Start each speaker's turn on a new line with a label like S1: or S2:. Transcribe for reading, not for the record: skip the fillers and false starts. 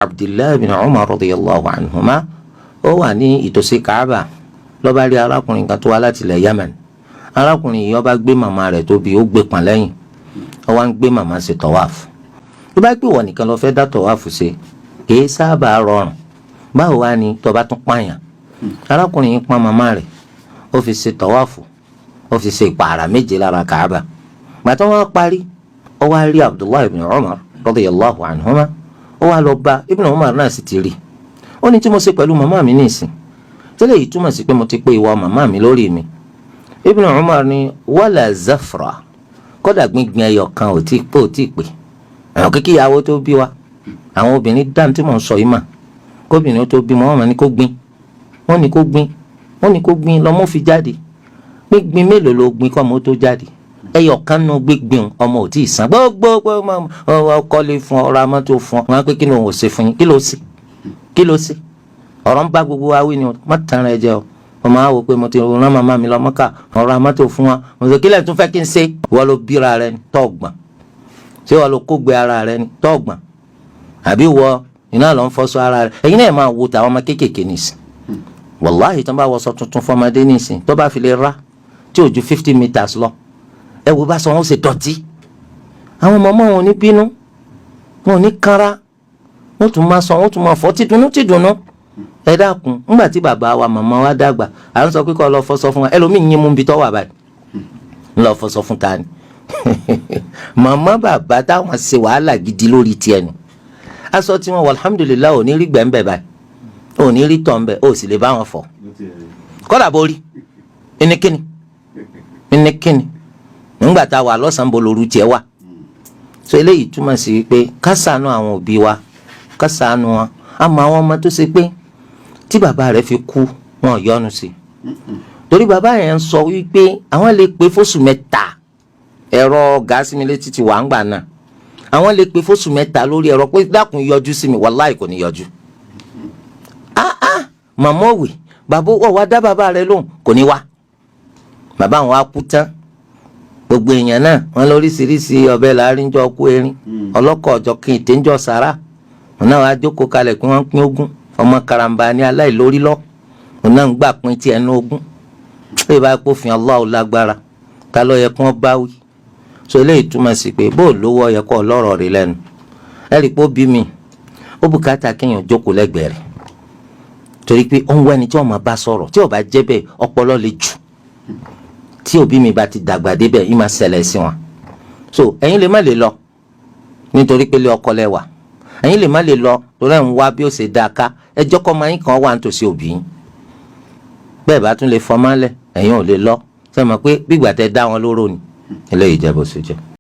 S1: Abdullahi bin Umar radiyallahu anhuma ó wà ní ìtòsí Kaaba ló bá rí arákùnrin kan tó wá láti ilẹ̀ Yemen. Arákùnrin yìí ó bá gbé màmá rẹ̀ tóbi, ó gbé pọ̀n lẹ́yìn, ó wá ń gbé màmá ṣe tọ́wáfù. tó bá pè wọ́n nìkan lọ fẹ́ dá tọ́wáfù ṣe kìí sábà rọrùn. báwo wá ni tó bá tún pààyàn? arákùnrin yìí pọ́n màmá rẹ̀, ó fi ṣe tọ́wáfù, ó fi ṣe ìpààrà méje lára Kaaba. gbàtọ́ wọn parí, ó wá rí Abdullahi ibn Umar radiyallahu anhuma, ó wá lọ bá Ibn Umar náà sì ti rí. ó ní tí mo ṣe pẹ̀lú màmá mi nìsín, tẹ́lẹ̀ yìí túmọ̀ sí pé mo ti pé ìwọ màmá mi lórí mi. Ibn Umar ní wala zafra, kódà gbíngbin ẹyọ kan ò tí pé àwọn kíkí ìyàwó tó bí wa, àwọn obìnrin dáhùn tí mò ń sọ yìí mà, kóbìnrin tó bí wọn ní kó gbin, wọ́n ní kó gbin lọ́mọ fi jáde. gbíngbin mélòó ló gbin kọ́ ọmọ tó jáde? ẹyọ kan nù gbíngbin ọmọ ò tí ì san. gbogbo ọkọlé fún ọ, ra mọ́tò fún ọ, wọn pé kí ló ń ṣe fún yín, kí ló ṣe? ọ̀rọ̀ ń bá gbogbo wa wí ni má tàn ẹ jẹ o. ọmọ àwò pé mo ti rán màmá mi lọ Mọ́kà, mo ra mọ́tò fún wa, mo sọ kílẹ̀ tún fẹ́ kí n ṣe. wọ́n ló bíra rẹ ní tọ́ọ̀gbọ̀n, ṣé wọ́n ló kógbé ara rẹ ní tọ́ọ̀gbọ̀n, àbí wọ iná lọ ń fọṣọ ara rẹ? ẹ̀yin náà máa wo tàwọn ọmọ kéékèèké nìsín. wàláhì tó bá wọṣọ tuntun fọmọdé nìsín, tó bá fi lè rá tí ò ju 50 meters lọ, ẹ wo bá sọ wọn ó ṣe dọ̀tí. àwọn ọmọ wọn ò ní bínú, wọn ò ní kanra, wọn tún máa sọ, wọn tún máa fọ tìdùnnú. ẹ dákun, ńgbà tí bàbá wa màmá wa dàgbà, à ń sọ pé kó lọ fọṣọ fún wa, ẹlòmíì yín mú bí tọ́ wà báyìí, ń lọ fọṣọ fún ta ni? màmá bàbá táwọn ṣe wàhálà gidi lórí tiẹ̀ nù. aṣọ tí wọn wọ alhamdulilayi ò ní rí gbẹ̀ǹbẹ̀ báyìí, ò ní rí tọ̀ǹbẹ̀, ò sì lè bá wọn fọ. kọ́dà borí ẹnikẹ́ni nígbà tá a wà lọ́sàn-án bó lóru tiẹ̀ wà. so eléyìí túmọ̀ sí wípé ká ṣàánú àwọn òbí wa, ká ṣàánú wọn. àmọ́ àwọn ọmọ tó ṣe pé tí bàbá rẹ̀ fi kú wọn yọ́nú sí i, torí bàbá yẹn ń sọ wípé àwọn lè pé fóṣù mẹ́ta, ẹ̀rọ gáàsì mi létí ti wà ń gbà náà, àwọn lè pé fóṣù mẹ́ta lórí ẹ̀rọ pé dákun yọjú sí mi, wàláì kò ní yọjú. màmá òwe bàbá ọ̀ wá dá bàbá rẹ̀ lóhùn, kò ní wá. bàbá àwọn á kú tán, gbogbo èèyàn náà wọn lóríṣiríṣi ọbẹ̀ láàrin jọ kú erin, ọlọ́kọ̀ ọjọ́ kí n tẹ́ ń jọ sára, wọn náà wá jókòó kalẹ̀ pé wọ́n pín ogún, ọmọ karamba ní aláìlórí lọ, wọn náà ń gbà pín tiẹ̀ ní ogún. ṣé ìbá pófin Allahu lágbára, ká ló yẹ kí wọ́n bá wí? so eléyìí túmọ̀ sí pé bó lówó yẹ kó lọ́rọ̀ rí lẹ́nu. ẹ rí i pé ó bí mi, ó bùkátà kéèyàn jókòó lẹ́gbẹ̀ẹ́ rẹ̀, torí pé ó ń wẹ́ni tí wọ́n máa bá sọ̀rọ̀, tí ó bá jẹ́ bẹ́ẹ̀ ọpọlọ lè jù. tí òbí mi bá ti dàgbà débẹ̀ yìí máa ṣẹlẹ̀ sí wọn. so ẹ̀yin lè má lè lọ nítorí pé lé ọkọ lẹ́wà, ẹ̀yin lè má lè lọ torí ẹ̀ ń wá bí ó ṣe dáa ká, ẹjọ́ kọ́ máa ń kàn wá nítòsí òbí yín. bẹ́ẹ̀ bá tún lè fọmọ́lẹ̀, ẹ̀yin ò lè lọ, ṣe mọ̀ pé bí ìgbà tẹ́ dá wọn lóró ni. eléyìí jẹ́ bó ṣe jẹ́.